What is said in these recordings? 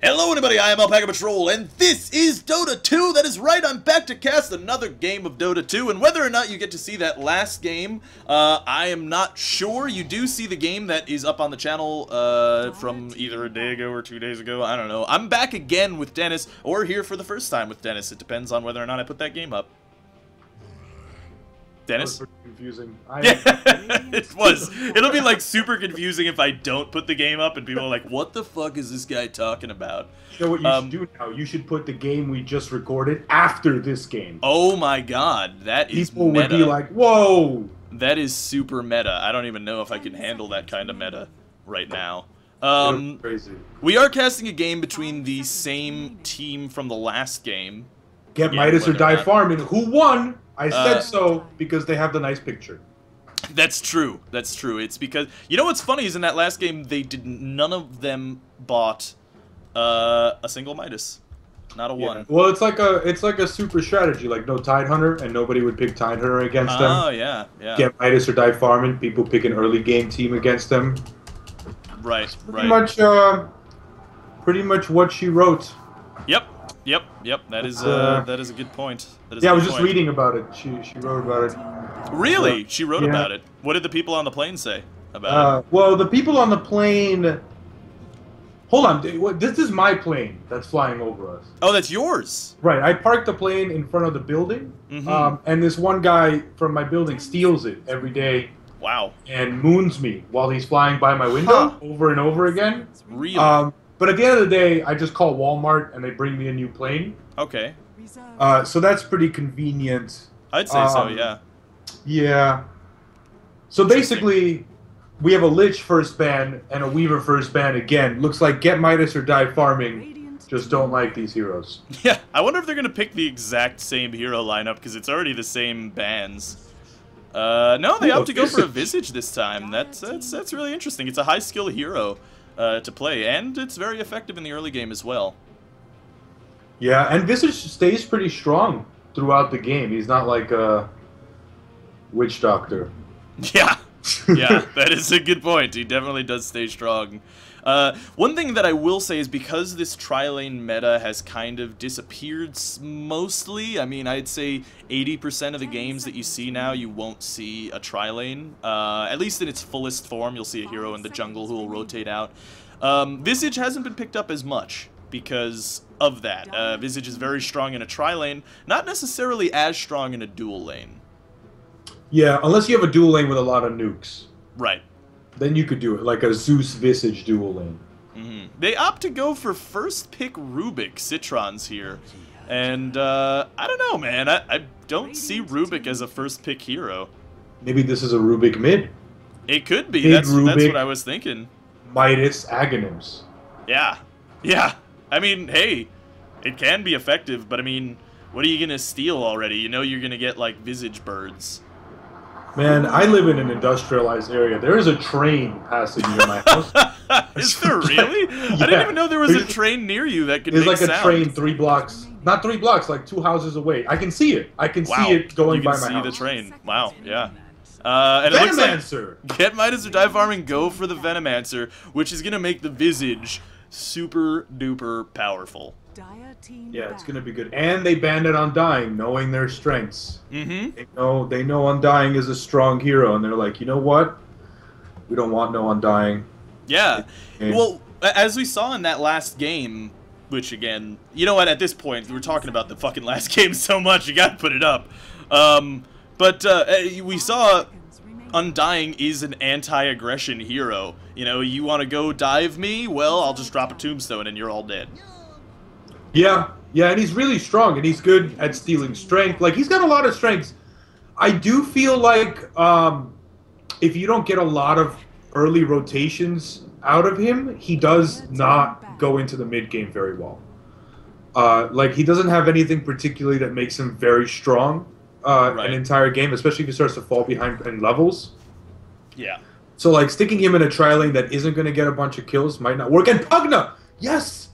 Hello everybody, I am Alpacapatrol, and this is Dota 2, that is right, I'm back to cast another game of Dota 2, and whether or not you get to see that last game, I am not sure. You do see the game that is up on the channel, from either a day ago or 2 days ago, I don't know. I'm back again with Dennis, or here for the first time with Dennis, it depends on whether or not I put that game up. Dennis? That was confusing. It was. It'll be like super confusing if I don't put the game up and people are like, what the fuck is this guy talking about? You know what you should do now? You should put the game we just recorded after this game. Oh my god, that is People meta. would be like, whoa! That is super meta. I don't even know if I can handle that kind of meta right now. Crazy. We are casting a game between the same team from the last game. Get Midas or die farming. Who won? I said so because they have the nice picture. That's true. That's true. It's because you know what's funny is in that last game they didn't. None of them bought a single Midas, not a one. Well, it's like a super strategy. Like no Tidehunter, and nobody would pick Tidehunter against them. Oh yeah, yeah. Get Midas or die farming. People pick an early game team against them. Right. Pretty much what she wrote. Yep. That is a good point. Yeah, I was just reading about it. She wrote about it. Really? She wrote about it. What did the people on the plane say about it? Well, the people on the plane... Hold on. This is my plane that's flying over us. Oh, that's yours? Right. I parked the plane in front of the building, and this one guy from my building steals it every day. Wow. And moons me while he's flying by my window over and over again. Really? But at the end of the day, I just call Walmart and they bring me a new plane. Okay. So that's pretty convenient. I'd say so, yeah. Yeah. So basically, we have a Lich first ban and a Weaver first ban again. Looks like Get Midas or die farming. Just don't like these heroes. Yeah, I wonder if they're going to pick the exact same hero lineup because it's already the same bans. No, they opt to go for a Visage this time. That's really interesting. It's a high skill hero to play, and it's very effective in the early game as well. Yeah, and Visage stays pretty strong throughout the game. He's not like a witch doctor. Yeah, that is a good point. He definitely does stay strong. One thing that I will say is because this tri-lane meta has kind of disappeared mostly, I mean, I'd say 80% of the games that you see now, you won't see a tri-lane. At least in its fullest form, you'll see a hero in the jungle who will rotate out. Visage hasn't been picked up as much because of that. Visage is very strong in a tri-lane, not necessarily as strong in a dual lane. Yeah, unless you have a dual lane with a lot of nukes. Right. Then you could do it, like a Zeus Visage dual lane. They opt to go for first pick Rubik Citrons here. And, I don't know, man. I don't see Rubik as a first pick hero. Maybe this is a Rubik mid. It could be. That's what I was thinking. Midas Aghanims. Yeah. I mean, hey, it can be effective, but I mean, what are you gonna steal already? You know you're gonna get, like, Visage birds. Man, I live in an industrialized area. There is a train passing near my house. Is there really? Yeah. I didn't even know there was a train near you that could make sound. There's like a train 3 blocks. Not 3 blocks, like 2 houses away. I can see it. I can see it going by my house. You can see the train. Wow, yeah. And it looks like Get Midas or die farming, go for the Venomancer, which is going to make the Visage super duper powerful. Yeah, it's gonna be good. And they banned it Undying, knowing their strengths. They know Undying is a strong hero, and they're like, you know what? We don't want no Undying. Yeah. Well, as we saw in that last game, which again, you know what? At this point, we're talking about the fucking last game so much, you gotta put it up. We saw Undying is an anti-aggression hero. You know, you want to go dive me? Well, I'll just drop a tombstone and you're all dead. Yeah, and he's really strong, and he's good at stealing strength. Like, he's got a lot of strengths. I do feel like if you don't get a lot of early rotations out of him, he does not go into the mid-game very well. Like, he doesn't have anything particularly that makes him very strong an entire game, especially if he starts to fall behind in levels. Yeah. So, like, sticking him in a tri-lane that isn't going to get a bunch of kills might not work. And Pugna! Yes!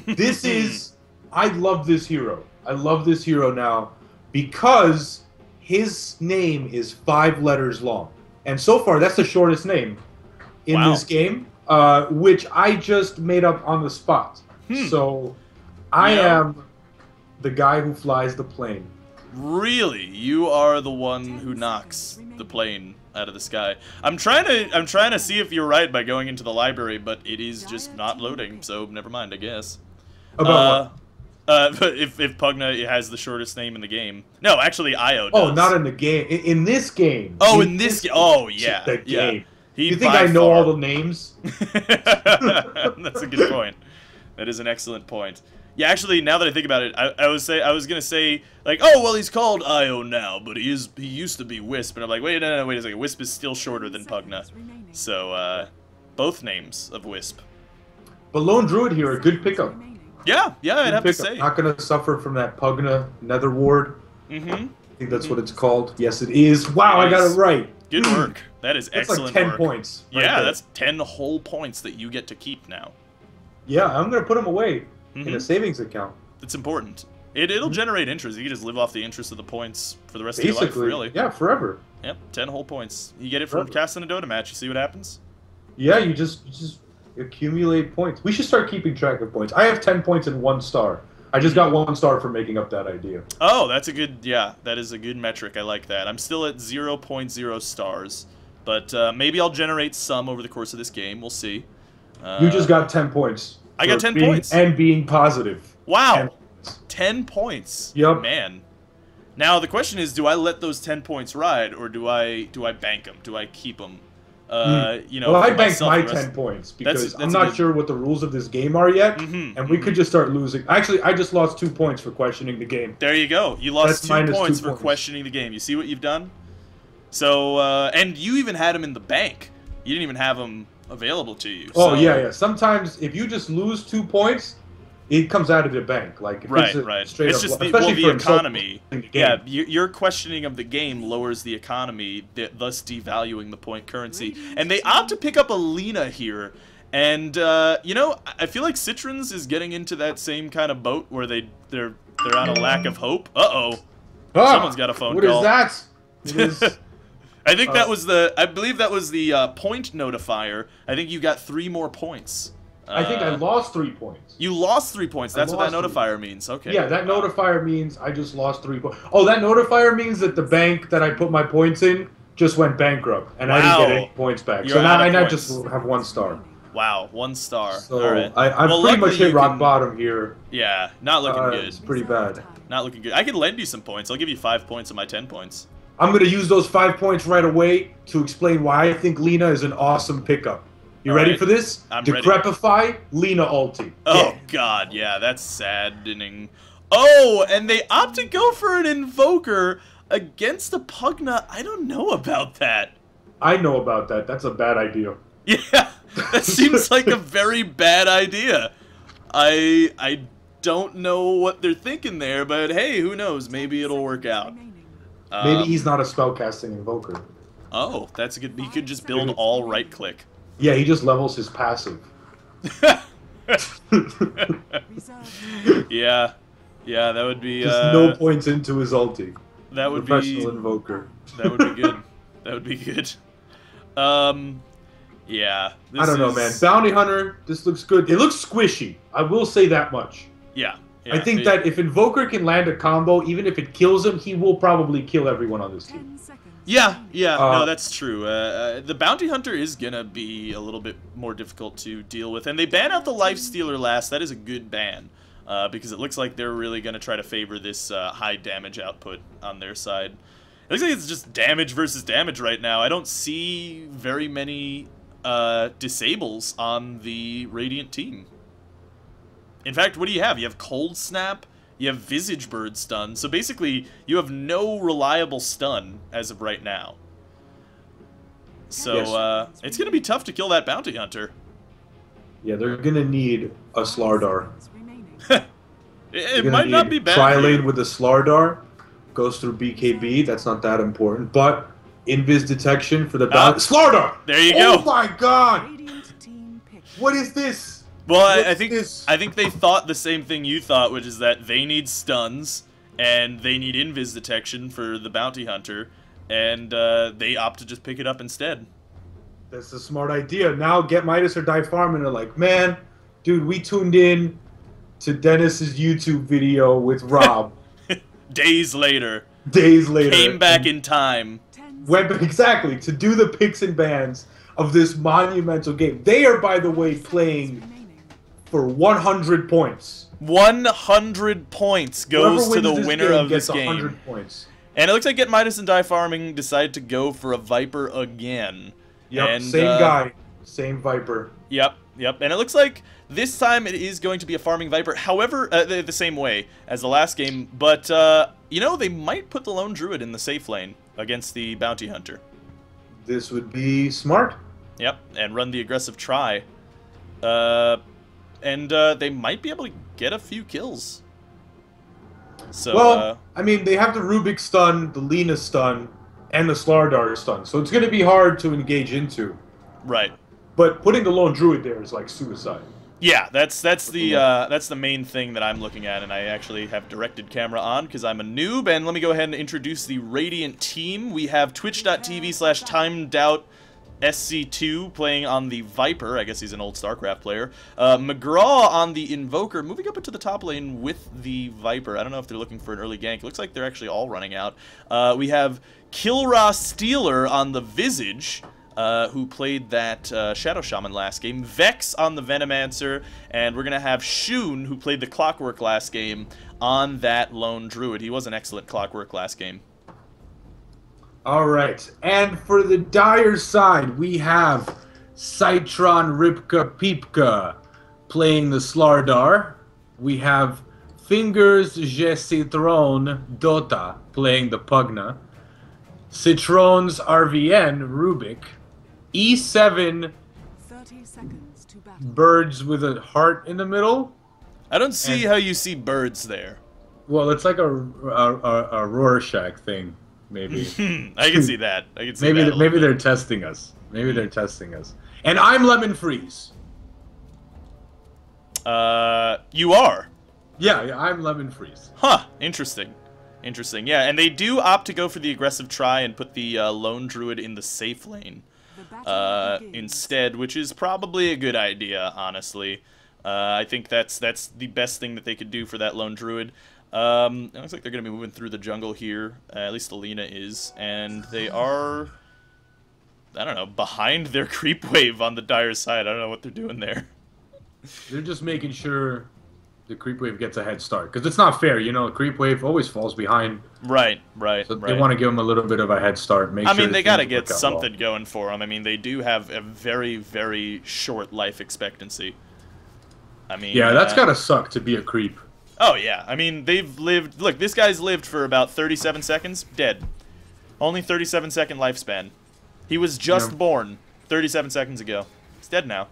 This is... I love this hero. I love this hero now because his name is 5 letters long. And so far, that's the shortest name in this game, which I just made up on the spot. So I Yeah. am the guy who flies the plane. Really? You are the one who knocks the plane out of the sky. I'm trying to see if you're right by going into the library, but it is just not loading, so never mind, I guess. About But if Pugna has the shortest name in the game. No, actually Io what? does. Oh, not in the game. In this game. Oh, in this game. Oh, yeah. The Yeah. game. He You think by I know far- all the names? That's a good point. That is an excellent point. Yeah, actually, now that I think about it, I was gonna say like, oh well, he's called Io now, but he used to be Wisp, and I'm like, wait, no, wait a second, Wisp is still shorter than Pugna, so both names of Wisp. But Lone Druid here, a good pickup. Yeah, I'd have to Pickup. say. Not gonna suffer from that Pugna Nether Ward. Mm-hmm. I think that's what it's called. Yes, it is. Wow, I got it right. Good work. That is That's excellent like 10 work. points. Right Yeah, there. that's 10 whole points that you get to keep now. Yeah, I'm gonna put them away in a savings account. It's important. It'll generate interest. You can just live off the interest of the points for the rest Basically, of your life, really. yeah, forever. Yep, 10 whole points. You get it from Forever. casting a Dota match. You see what happens? Yeah, you just accumulate points. We should start keeping track of points. I have 10 points and 1 star. I just got 1 star for making up that idea. Oh, that's a good, yeah, that is a good metric. I like that. I'm still at 0.0 stars, but maybe I'll generate some over the course of this game. We'll see. You just got 10 points. I got for 10 being- points. And being positive. Wow. 10 10 points. Yup. Man. Now the question is, do I let those 10 points ride, or do I bank them? Do I keep them? You know, Well, I for banked myself my and the rest- 10 points because that's I'm a not good- sure what the rules of this game are yet, Mhm, and we could just start losing. Actually, I just lost 2 points for questioning the game. There you go. You lost That's 2 minus 2 points for points. questioning the game. You see what you've done? So, and you even had him in the bank. You didn't even have him available to you. Oh, so- yeah. Sometimes if you just lose 2 points, it comes out of the bank. Like if Right, it's a right. straight It's up, just the, especially the for insulting economy. the game. Yeah, your questioning of the game lowers the economy, thus devaluing the point currency. And they opt to pick up a Lina here. And you know, I feel like Citrons is getting into that same kind of boat where they're on a lack of hope. Uh-oh. Ah, Someone's got a phone What call. is that? It is- I think that was I believe that was the point notifier. I think you got 3 more points. I think I lost 3 points. You lost 3 points. That's what that lost 3. notifier means. Okay. Yeah, that notifier means I just lost 3 points. Oh, that notifier means that the bank that I put my points in just went bankrupt, and I didn't get any points back. You're So now out of I now points. just have 1 star. Wow, 1 star. So All right. I've Well, pretty much luckily hit you rock can- bottom here. Yeah, not looking good. It's pretty bad. Not looking good. I can lend you some points. I'll give you 5 points of my 10 points. I'm going to use those 5 points right away to explain why I think Lina is an awesome pickup. You All ready right. for this? I'm ready. Decrepify, Lina ulti. Oh, Yeah. God, yeah, that's saddening. Oh, and they opt to go for an Invoker against a Pugna. I don't know about that. I know about that. That's a bad idea. Yeah, that seems like a very bad idea. I don't know what they're thinking there, but hey, who knows? Maybe it'll work out. Maybe he's not a spellcasting invoker. Oh, that's a good. He could just build all right click. Yeah, he just levels his passive. Yeah, that would be. Just no points into his ulti. That would Professional be. invoker. That would be good. That would be good. Yeah. I don't know, man. Bounty Hunter, this looks good. It looks squishy. I will say that much. Yeah. I think that if Invoker can land a combo, even if it kills him, he will probably kill everyone on this team. Yeah, no, that's true. The Bounty Hunter is gonna be a little bit more difficult to deal with, and they ban out the Life Stealer last. That is a good ban, because it looks like they're really gonna try to favor this high damage output on their side. It looks like it's just damage versus damage right now. I don't see very many disables on the Radiant team. In fact, what do you have? You have Cold Snap, you have Visage Bird stun, so basically you have no reliable stun as of right now. So Yes. it's going to be tough to kill that Bounty Hunter. Yeah, they're gonna need a Slardar. It might not be bad. Tri-lane with a Slardar goes through BKB. That's not that important, but invis detection for the bounty. Slardar. There you Oh go. my God! What is this? Well, I What's think this? they thought the same thing you thought, which is that they need stuns and they need invis detection for the Bounty Hunter, and they opt to just pick it up instead. That's a smart idea. Now get Midas or die farm, and they're like, man, dude, we tuned in to Dennis's YouTube video with Rob. Days later. Days later. Came back in time. Went back, exactly, to do the picks and bans of this monumental game. They are, by the way, playing for 100 points. 100 points goes to the winner of this game. 100 points. And it looks like Get Midas and Die Farming decide to go for a Viper again. Yep, and, same guy. Same Viper. Yep. And it looks like this time it is going to be a farming Viper. However, the same way as the last game. But, you know, they might put the Lone Druid in the safe lane against the Bounty Hunter. This would be smart. Yep, and run the aggressive try. And they might be able to get a few kills. So, well, I mean, they have the Rubik stun, the Lina stun, and the Slardar stun. So it's going to be hard to engage into. Right. But putting the Lone Druid there is like suicide. Yeah, that's the main thing that I'm looking at, and I actually have directed camera on because I'm a noob. And let me go ahead and introduce the Radiant team. We have twitch.tv/timedoubtsc2 playing on the Viper. I guess he's an old StarCraft player. McGraw on the Invoker, moving up into the top lane with the Viper. I don't know if they're looking for an early gank. It looks like they're actually all running out. We have Kilra Steeler on the Visage, who played that Shadow Shaman last game. Vex on the Venomancer, and we're going to have Shun, who played the Clockwork last game, on that Lone Druid. He was an excellent Clockwork last game. All right, and for the Dire side, we have Citron Ripka Peepka playing the Slardar. We have Fingers Je Citron DotA playing the Pugna. Citron's RVN Rubik. E7 30 seconds to battle. Birds with a heart in the middle. I don't see how you see birds there. Well, it's like a Rorschach thing, maybe. I can see that. I can see that. Maybe they're testing us. Maybe they're testing us. And I'm Lemon Freeze. You are? Yeah, I'm Lemon Freeze. Huh, interesting. Interesting, yeah, and they do opt to go for the aggressive try and put the Lone Druid in the safe lane instead, which is probably a good idea, honestly. I think that's the best thing that they could do for that Lone Druid. It looks like they're going to be moving through the jungle here, at least the Lina is, and they are, I don't know, behind their creep wave on the Dire side. I don't know what they're doing there. They're just making sure the creep wave gets a head start, because it's not fair, you know. Creep wave always falls behind. Right. So they want to give them a little bit of a head start. I mean, they got to get something going for them. I mean, they do have a very, very short life expectancy. I mean, yeah, that's gotta suck to be a creep. Oh yeah, I mean, they've lived. Look, this guy's lived for about 37 seconds, dead. Only 37-second lifespan. He was just born 37 seconds ago. He's dead now.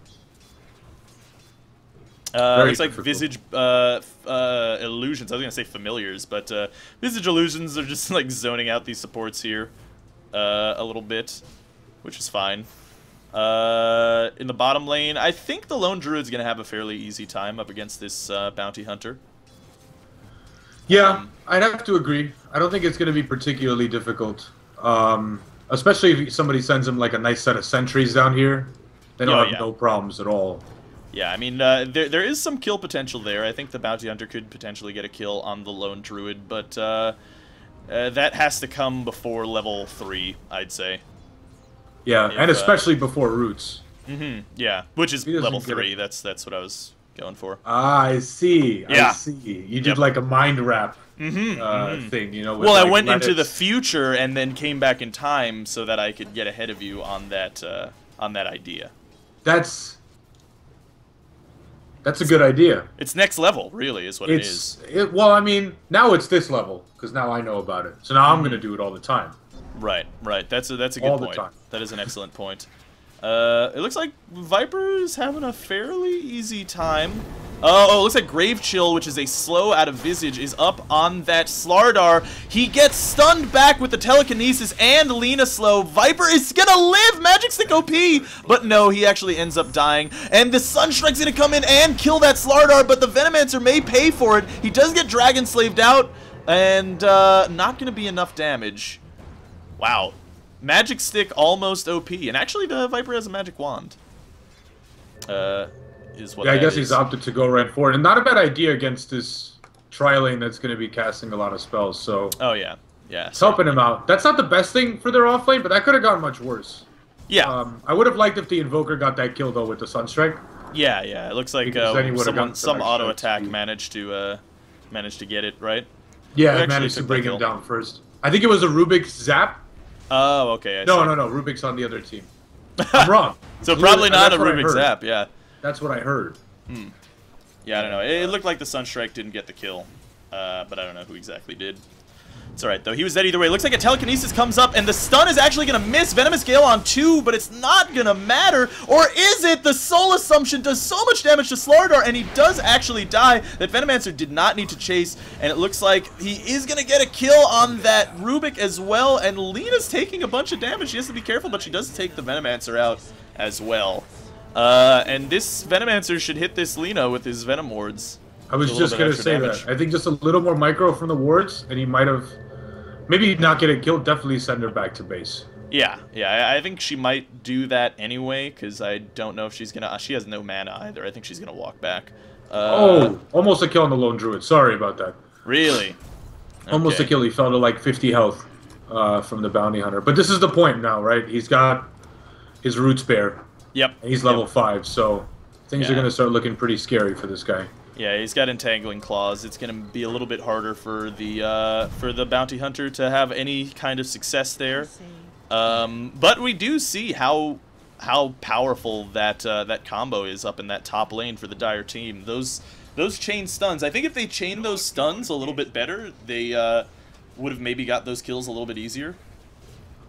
Looks like Visage Illusions. I was going to say Familiars, but Visage Illusions are just like zoning out these supports here a little bit, which is fine. In the bottom lane, I think the Lone Druid's going to have a fairly easy time up against this Bounty Hunter. Yeah, I'd have to agree. I don't think it's going to be particularly difficult. Especially if somebody sends him like a nice set of sentries down here. They don't have no problems at all. Yeah, I mean, there is some kill potential there. I think the Bounty Hunter could potentially get a kill on the Lone Druid, but that has to come before level 3, I'd say. Yeah, and especially before Roots. Yeah, which is level 3. That's what I was going for. Ah, I see. Yeah. I see. You did like a mind wrap thing, you know. With well, like I went into the future and then came back in time so that I could get ahead of you on that idea. That's a good idea. It's next level, really, is what it is. Well, I mean, now it's this level, because now I know about it. So now I'm going to do it all the time. Right. That's a good all point. The time. That is an excellent point. It looks like Viper is having a fairly easy time. Oh, it looks like Grave Chill, which is a slow out of Visage, is up on that Slardar. He gets stunned back with the Telekinesis and Lina slow. Viper is gonna live! Magic Stick OP! But no, he actually ends up dying. And the Sunstrike's gonna come in and kill that Slardar, but the Venomancer may pay for it. He does get Dragon Slaved out, and not gonna be enough damage. Wow. Magic Stick almost OP, and actually the Viper has a Magic Wand. is what Yeah, I that guess is. he's opted to go right for it. And not a bad idea against this tri-lane that's going to be casting a lot of spells, so... Oh, yeah. Yeah. It's helping him out. That's not the best thing for their off lane, but that could have gone much worse. Yeah. I would have liked if the Invoker got that kill, though, with the Sunstrike. Yeah, yeah. It looks like some auto attack managed to get it, right? Yeah, it managed to bring him down first. I think it was a Rubik's Zap. Oh, okay. No, Rubik's on the other team. I'm wrong. So probably not a Rubik's Zap, yeah. That's what I heard. Yeah, I don't know. It looked like the Sunstrike didn't get the kill, but I don't know who exactly did. It's alright, though. He was dead either way. Looks like a telekinesis comes up, and the stun is actually going to miss. Venomous Gale on 2, but it's not going to matter. Or is it? The Soul Assumption does so much damage to Slardar, and he does actually die. That Venomancer did not need to chase, and it looks like he is going to get a kill on that Rubik as well. And Lena's taking a bunch of damage. She has to be careful, but she does take the Venomancer out as well. And this Venomancer should hit this Lena with his Venom Wards. I was just going to say that. I think just a little more micro from the wards, and he might have... Maybe not get a kill, definitely send her back to base. Yeah, I think she might do that anyway, because I don't know if she's going to... She has no mana either. I think she's going to walk back. Oh, almost a kill on the Lone Druid. Sorry about that. Really? Okay. Almost a kill. He fell to like 50 health from the Bounty Hunter. But this is the point now, right? He's got his Root Spare. Yep. And he's level 5, so things are going to start looking pretty scary for this guy. Yeah, he's got Entangling Claws. It's going to be a little bit harder for the Bounty Hunter to have any kind of success there. But we do see how powerful that combo is up in that top lane for the Dire team. Those chain stuns. I think if they chain those stuns a little bit better, they would have maybe got those kills a little bit easier.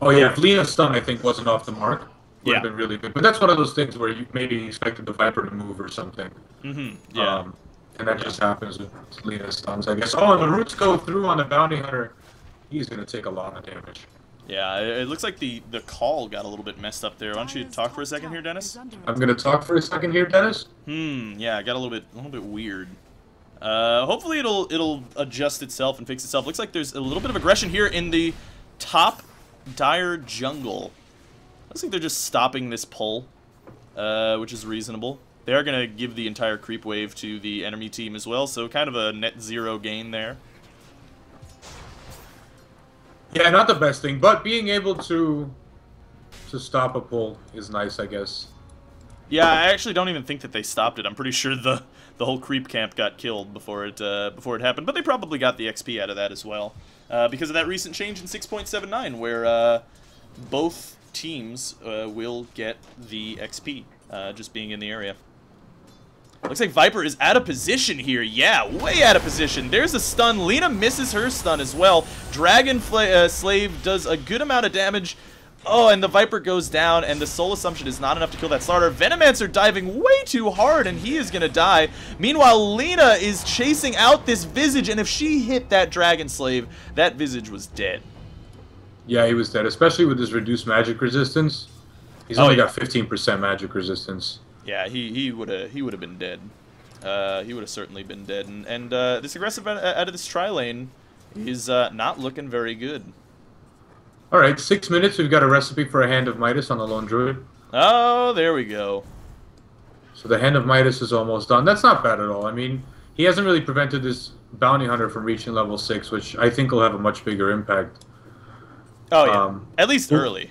Oh yeah, if Lena's stun I think wasn't off the mark, would have Yeah. been really good. But that's one of those things where you maybe expected the Viper to move or something. Yeah. And that just happens with Lena's stuns, I guess. Oh, and the roots go through on the Bounty Hunter. He's going to take a lot of damage. Yeah, it looks like the call got a little bit messed up there. Why don't you talk for a second here, Dennis? I'm going to talk for a second here, Dennis. Yeah, it got a little bit weird. Hopefully it'll adjust itself and fix itself. Looks like there's a little bit of aggression here in the top Dire jungle. Looks like they're just stopping this pull, which is reasonable. They are going to give the entire creep wave to the enemy team as well, so kind of a net zero gain there. Yeah, not the best thing, but being able to stop a pull is nice, I guess. Yeah, I actually don't even think that they stopped it. I'm pretty sure the whole creep camp got killed before it happened, but they probably got the XP out of that as well, because of that recent change in 6.79, where both teams will get the XP just being in the area. Looks like Viper is out of position here. Yeah, way out of position. There's a stun. Lena misses her stun as well. Dragon Slave does a good amount of damage. Oh, and the Viper goes down, and the Soul Assumption is not enough to kill that Slardar. Venomancer diving way too hard, and he is going to die. Meanwhile, Lena is chasing out this Visage, and if she hit that Dragon Slave, that Visage was dead. Yeah, he was dead, especially with his reduced magic resistance. He's only got 15% magic resistance. Yeah, he would have been dead. He would have certainly been dead. And this aggressive out of this tri-lane is not looking very good. All right, 6 minutes. We've got a recipe for a Hand of Midas on the Lone Druid. Oh, there we go. So the Hand of Midas is almost done. That's not bad at all. I mean, he hasn't really prevented this Bounty Hunter from reaching level 6, which I think will have a much bigger impact. Oh, yeah. At least early.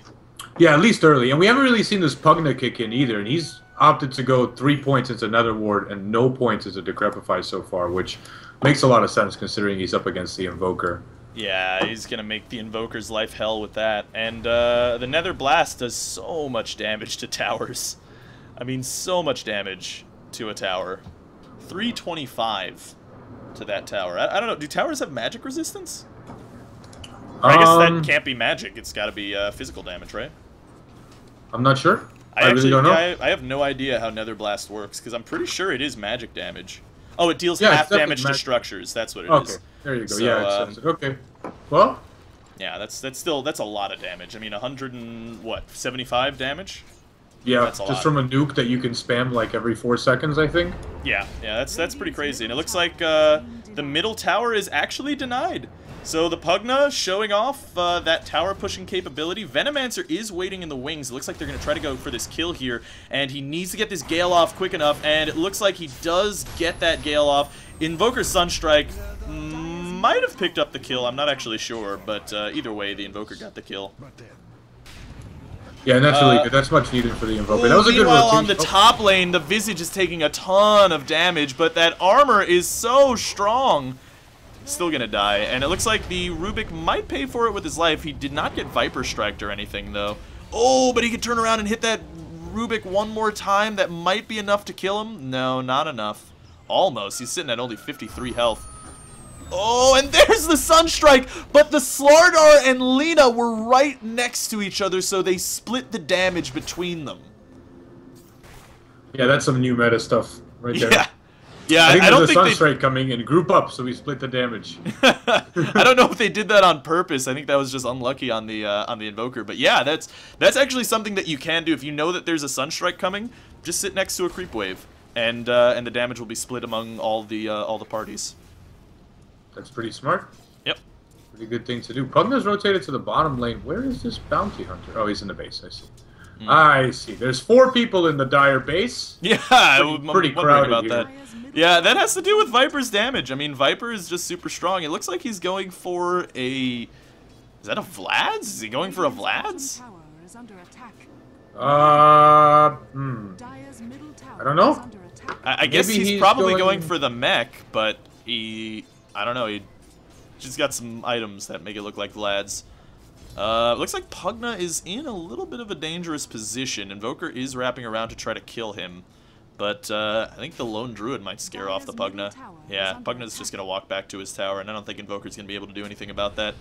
Yeah, at least early. And we haven't really seen this Pugna kick in either, and he's opted to go 3 points into Nether Ward and no points into Decrepify so far, which makes a lot of sense considering he's up against the Invoker. Yeah, he's going to make the Invoker's life hell with that. And the Nether Blast does so much damage to towers. I mean, so much damage to a tower. 325 to that tower. I don't know. Do towers have magic resistance? I guess that can't be magic. It's got to be physical damage, right? I'm not sure. I really don't know. I have no idea how Nether Blast works, because I'm pretty sure it is magic damage. Oh, it deals Yeah, half damage to structures. That's what it is. Okay, there you go. So, yeah, it says it. Okay. Well, yeah, that's a lot of damage. I mean, 175 damage. Yeah, that's just from a nuke that you can spam like every 4 seconds, I think. Yeah, that's pretty crazy. And it looks like the middle tower is actually denied. So the Pugna showing off that tower pushing capability. Venomancer is waiting in the wings. It looks like they're going to try to go for this kill here, and he needs to get this Gale off quick enough, and it looks like he does get that Gale off. Invoker Sunstrike might have picked up the kill. I'm not actually sure, but either way, the Invoker got the kill. Yeah, and that's really good. That's much needed for the Invoker. That was a good Meanwhile, rotation. on the top lane, the Visage is taking a ton of damage, but that armor is so strong. Still gonna die, and it looks like the Rubik might pay for it with his life. He did not get Viper Striked or anything, though. Oh, but he could turn around and hit that Rubik one more time. That might be enough to kill him. No, not enough. Almost. He's sitting at only 53 health. Oh, and there's the Sunstrike, but the Slardar and Lina were right next to each other, so they split the damage between them. Yeah, that's some new meta stuff right there. Yeah. Yeah, I don't think think there's a Sunstrike coming and group up, so we split the damage. I don't know if they did that on purpose. I think that was just unlucky on the Invoker. But yeah, that's actually something that you can do if you know that there's a Sunstrike coming. Just sit next to a creep wave, and the damage will be split among all the parties. That's pretty smart. Yep. Pretty good thing to do. Pugna's rotated to the bottom lane. Where is this bounty hunter? Oh, he's in the base. I see. I see. There's 4 people in the Dire base. Yeah, pretty crowded about here. that. Yeah, that has to do with Viper's damage. I mean, Viper is just super strong. It looks like he's going for a... Is that a Vlad's? Is he going for a Vlad's? I don't know. I guess Maybe he's probably going for the mech, but I don't know, he just got some items that make it look like Vlad's. Looks like Pugna is in a little bit of a dangerous position. Invoker is wrapping around to try to kill him, but I think the Lone Druid might scare off the Pugna. Yeah, Pugna's just going to walk back to his tower, and I don't think Invoker's going to be able to do anything about that.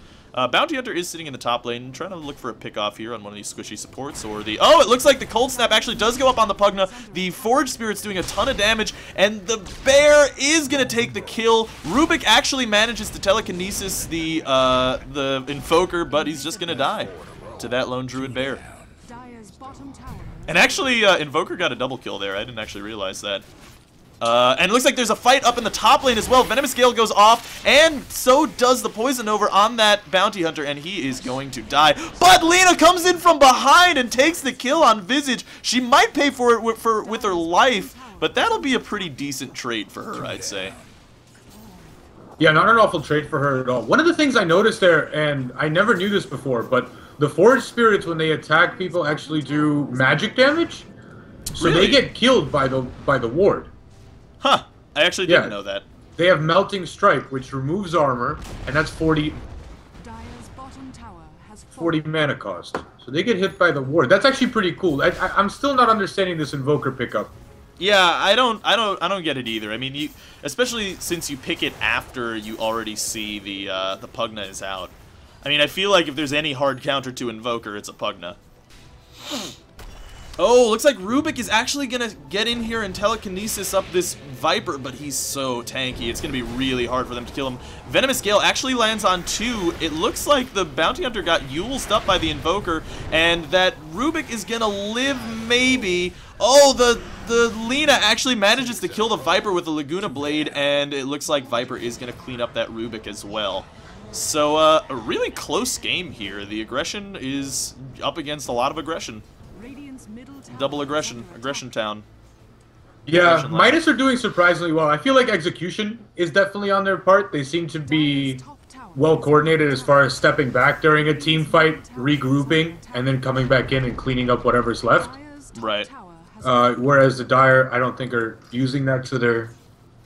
Bounty Hunter is sitting in the top lane, trying to look for a pick-off here on one of these squishy supports, or the... Oh, it looks like the Cold Snap actually does go up on the Pugna. The Forge Spirit's doing a ton of damage, and the Bear is going to take the kill. Rubik actually manages to telekinesis the Invoker, but he's just going to die to that Lone Druid Bear. And actually, Invoker got a double kill there. I didn't actually realize that. And it looks like there's a fight up in the top lane as well. Venomous Gale goes off, and so does the Poison over on that Bounty Hunter, and he is going to die. But Lina comes in from behind and takes the kill on Visage. She might pay for it with her life, but that'll be a pretty decent trade for her, I'd say. Yeah, not an awful trade for her at all. One of the things I noticed there, and I never knew this before, but the Forge Spirits, when they attack people, actually do magic damage. So Really? they get killed by the ward. Huh. I actually didn't know that. They have Melting Strike, which removes armor, and that's 40 mana cost. So they get hit by the ward. That's actually pretty cool. I'm still not understanding this Invoker pickup. Yeah, I don't get it either. I mean, especially since you pick it after you already see the Pugna is out. I mean, I feel like if there's any hard counter to Invoker, it's a Pugna. Oh, looks like Rubik is actually going to get in here and telekinesis up this Viper, but he's so tanky. It's going to be really hard for them to kill him. Venomous Gale actually lands on 2. It looks like the Bounty Hunter got Yulesed up by the Invoker, and that Rubik is going to live maybe. Oh, the Lina actually manages to kill the Viper with the Laguna Blade, and it looks like Viper is going to clean up that Rubik as well. So, a really close game here. The aggression is up against a lot of aggression. Double aggression town. Yeah, Aggression Midas are doing surprisingly well. I feel like execution is definitely on their part. They seem to be well coordinated as far as stepping back during a team fight, regrouping, and then coming back in and cleaning up whatever's left. Right. Whereas the Dire, I don't think are using that to their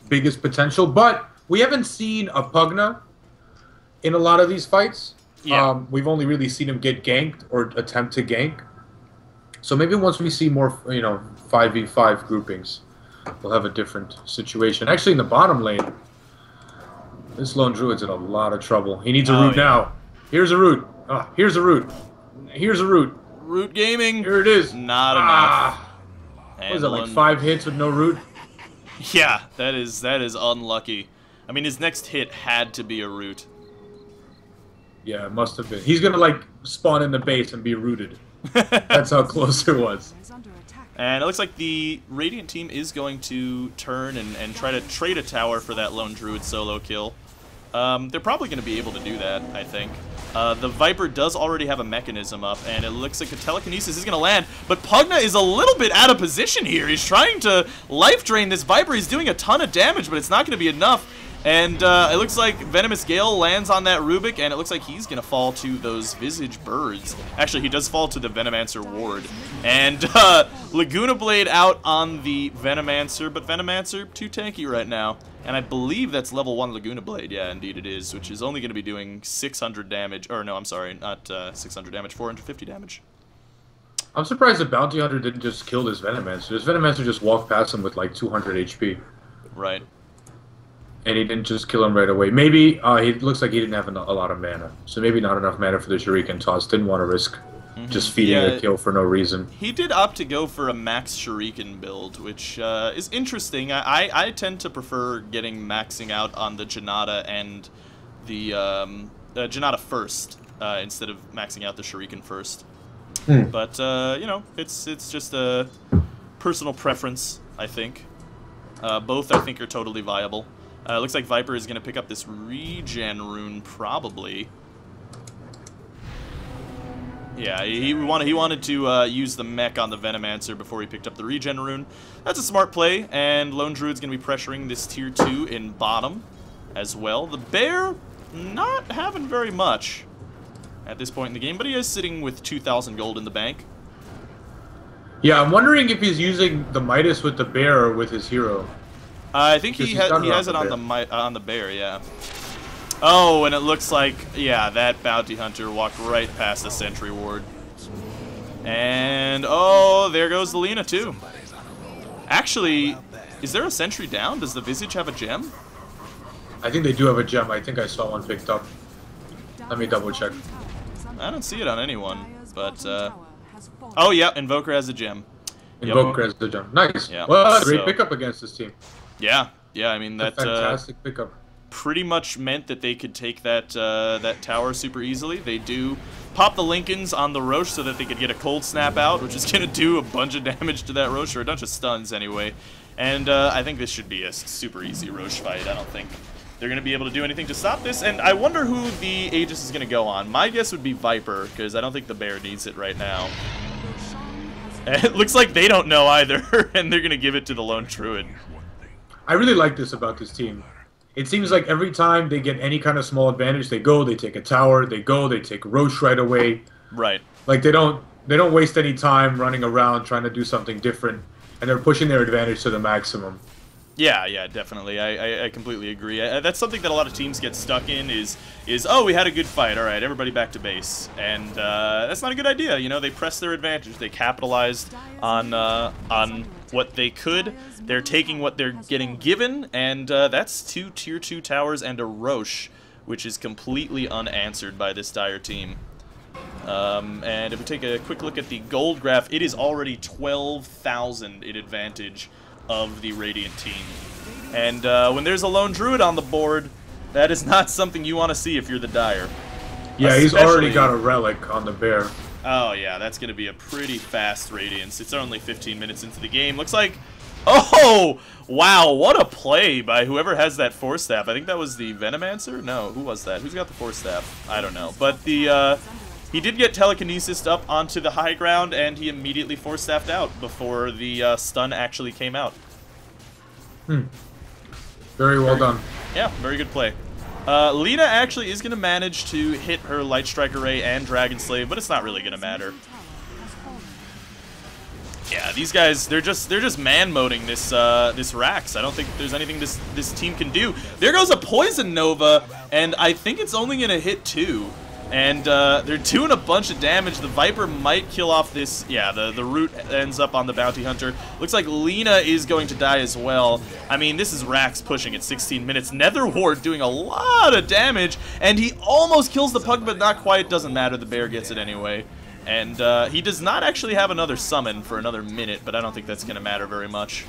biggest potential. But we haven't seen a Pugna in a lot of these fights. Yeah. We've only really seen him get ganked or attempt to gank. So maybe once we see more, 5v5 groupings, we'll have a different situation. Actually, in the bottom lane, this Lone Druid's in a lot of trouble. He needs a root now. Here's a root. Here's a root. Here's a root. Root gaming. Here it is. Not enough. What is it, like 5 hits with no root? Yeah, that is unlucky. I mean, his next hit had to be a root. Yeah, it must have been. He's gonna like spawn in the base and be rooted. That's how close it was. And it looks like the Radiant team is going to turn and try to trade a tower for that Lone Druid solo kill. They're probably going to be able to do that, I think. The Viper does already have a mechanism up, and it looks like a telekinesis is going to land, but Pugna is a little bit out of position here. He's trying to life drain this Viper. He's doing a ton of damage, but it's not going to be enough. And it looks like Venomous Gale lands on that Rubik, and it looks like he's going to fall to those Visage Birds. Actually, he does fall to the Venomancer Ward. And Laguna Blade out on the Venomancer, but Venomancer too tanky right now. And I believe that's level 1 Laguna Blade. Yeah, indeed it is, which is only going to be doing 600 damage. Or no, I'm sorry, not 600 damage, 450 damage. I'm surprised the Bounty Hunter didn't just kill this Venomancer. This Venomancer just walked past him with like 200 HP. Right. And he didn't just kill him right away. Maybe he looks like he didn't have a lot of mana. So maybe not enough mana for the Shuriken toss. Didn't want to risk just feeding a kill for no reason. He did opt to go for a max Shuriken build, which is interesting. I tend to prefer maxing out on the Janata and the Janata first instead of maxing out the Shuriken first. But you know, it's just a personal preference, I think. Both I think are totally viable. Looks like Viper is going to pick up this regen rune, probably. Yeah, he wanted to use the mech on the Venomancer before he picked up the regen rune. That's a smart play, and Lone Druid's going to be pressuring this tier 2 in bottom as well. The Bear not having very much at this point in the game, but he is sitting with 2,000 gold in the bank. Yeah, I'm wondering if he's using the Midas with the Bear or with his hero. I think he has it on the Bear, yeah. Oh, and it looks like, yeah, that Bounty Hunter walked right past the Sentry Ward. And, oh, there goes the Lina, too. Actually, is there a Sentry down? Does the Visage have a gem? I think they do have a gem. I think I saw one picked up. Let me double check. I don't see it on anyone, but, oh, yeah, Invoker has a gem. Invoker has the gem. Nice. Yeah. Well, great pickup against this team. Yeah, I mean, that fantastic pickup. Pretty much meant that they could take that that tower super easily. They do pop the Lincolns on the Roche so that they could get a cold snap out, which is going to do a bunch of damage to that Roche, or a bunch of stuns anyway. And I think this should be a super easy Roche fight. I don't think they're going to be able to do anything to stop this. And I wonder who the Aegis is going to go on. My guess would be Viper, because I don't think the Bear needs it right now. And it looks like they don't know either, and they're going to give it to the Lone Druid. I really like this about this team. It seems like every time they get any kind of small advantage, they take a tower, they take Roche right away. Right. Like they don't waste any time running around trying to do something different, and they're pushing their advantage to the maximum. Yeah, definitely. I completely agree. That's something that a lot of teams get stuck in is oh, we had a good fight. All right, everybody back to base. And that's not a good idea. You know, they press their advantage. They capitalized on what they could. They're taking what they're getting given, and that's 2 tier 2 towers and a Roche, which is completely unanswered by this Dire team. And if we take a quick look at the gold graph, it is already 12,000 in advantage of the Radiant team. And when there's a Lone Druid on the board, that is not something you want to see if you're the Dire. Yeah, he's already got a Relic on the Bear. Oh yeah, that's going to be a pretty fast Radiance. It's only 15 minutes into the game. Looks like... Oh! Wow, what a play by whoever has that Force Staff. I think that was the Venomancer? No, who was that? Who's got the Force Staff? I don't know. But the... he did get telekinesis up onto the high ground, and he immediately Force Staffed out before the stun actually came out. Very well done. Yeah, very good play. Lina actually is going to manage to hit her Light Strike Array and Dragon Slave, but it's not really going to matter. Yeah, these guys, they're just man-moding this this Rax. I don't think there's anything this team can do. There goes a Poison Nova, and I think it's only going to hit 2. And they're doing a bunch of damage. The Viper might kill off this. Yeah, the root ends up on the Bounty Hunter. Looks like Lina is going to die as well. I mean, this is Rax pushing at 16 minutes. Nether Ward doing a lot of damage, and he almost kills the Pug, but not quite. Doesn't matter. The Bear gets it anyway. And he does not actually have another summon for another minute, but I don't think that's going to matter very much.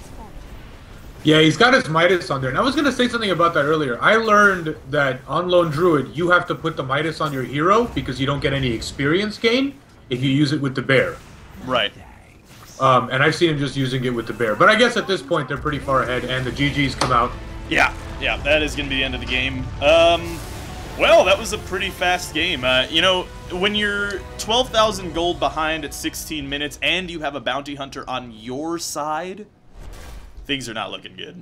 Yeah, he's got his Midas on there. And I was going to say something about that earlier. I learned that on Lone Druid, you have to put the Midas on your hero because you don't get any experience gain if you use it with the Bear. Right. And I've seen him just using it with the Bear. But I guess at this point, they're pretty far ahead, and the GGs come out. Yeah. Yeah, that is going to be the end of the game. Well, that was a pretty fast game. You know, when you're 12,000 gold behind at 16 minutes and you have a bounty hunter on your side, things are not looking good.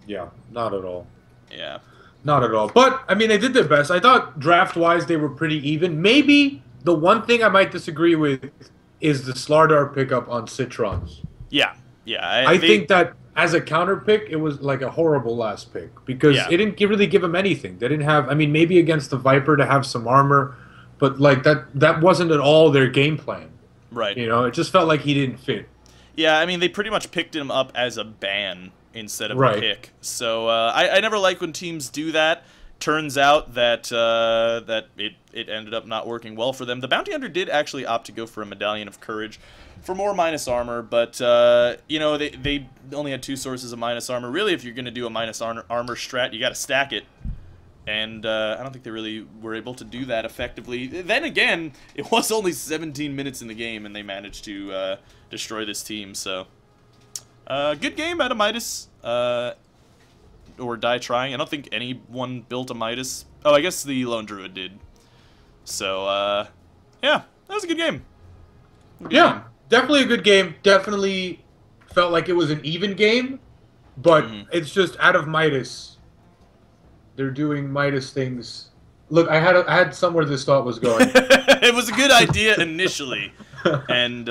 Yeah, not at all. Yeah. Not at all. But, I mean, they did their best. I thought draft-wise they were pretty even. Maybe the one thing I might disagree with is the Slardar pickup on Citrons. Yeah. Yeah. I think that as a counter pick, it was like a horrible last pick because it didn't really give him anything. They didn't have, I mean, maybe against the Viper to have some armor, but like that wasn't at all their game plan. Right. You know, it just felt like he didn't fit. Yeah, I mean, they pretty much picked him up as a ban instead of a pick. So I never like when teams do that. Turns out that that it ended up not working well for them. The bounty hunter did actually opt to go for a Medallion of Courage for more minus armor, but you know, they only had 2 sources of minus armor. Really, if you're going to do a minus armor strat, you got to stack it. And I don't think they really were able to do that effectively. Then again, it was only 17 minutes in the game, and they managed to destroy this team. So, good game out of Midas. Or die trying. I don't think anyone built a Midas. Oh, I guess the Lone Druid did. So, yeah, that was a good game. Definitely a good game. Definitely felt like it was an even game, but it's just out of Midas. They're doing Midas things. Look, I had somewhere this thought was going. It was a good idea initially, and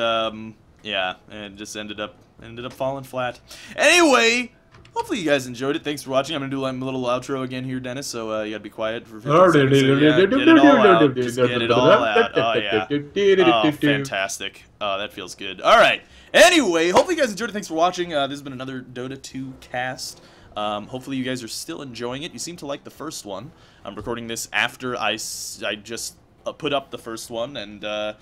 yeah, and it just ended up falling flat. Anyway. Hopefully you guys enjoyed it. Thanks for watching. I'm going to do my little outro again here, Dennis, so you got to be quiet for 15 seconds. So, yeah, get it all out. Just get it all out. Oh, yeah. Oh, fantastic. Oh, that feels good. All right. Anyway, hopefully you guys enjoyed it. Thanks for watching. This has been another Dota 2 cast. Hopefully you guys are still enjoying it. You seem to like the first one. I'm recording this after I just put up the first one, and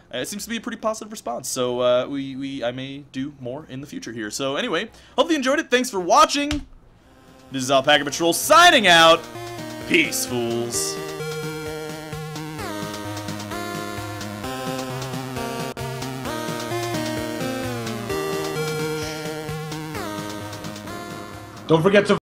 it seems to be a pretty positive response, so I may do more in the future here. So anyway, hopefully you enjoyed it. Thanks for watching. This is Alpacapatrol signing out. Peace, fools. Don't forget to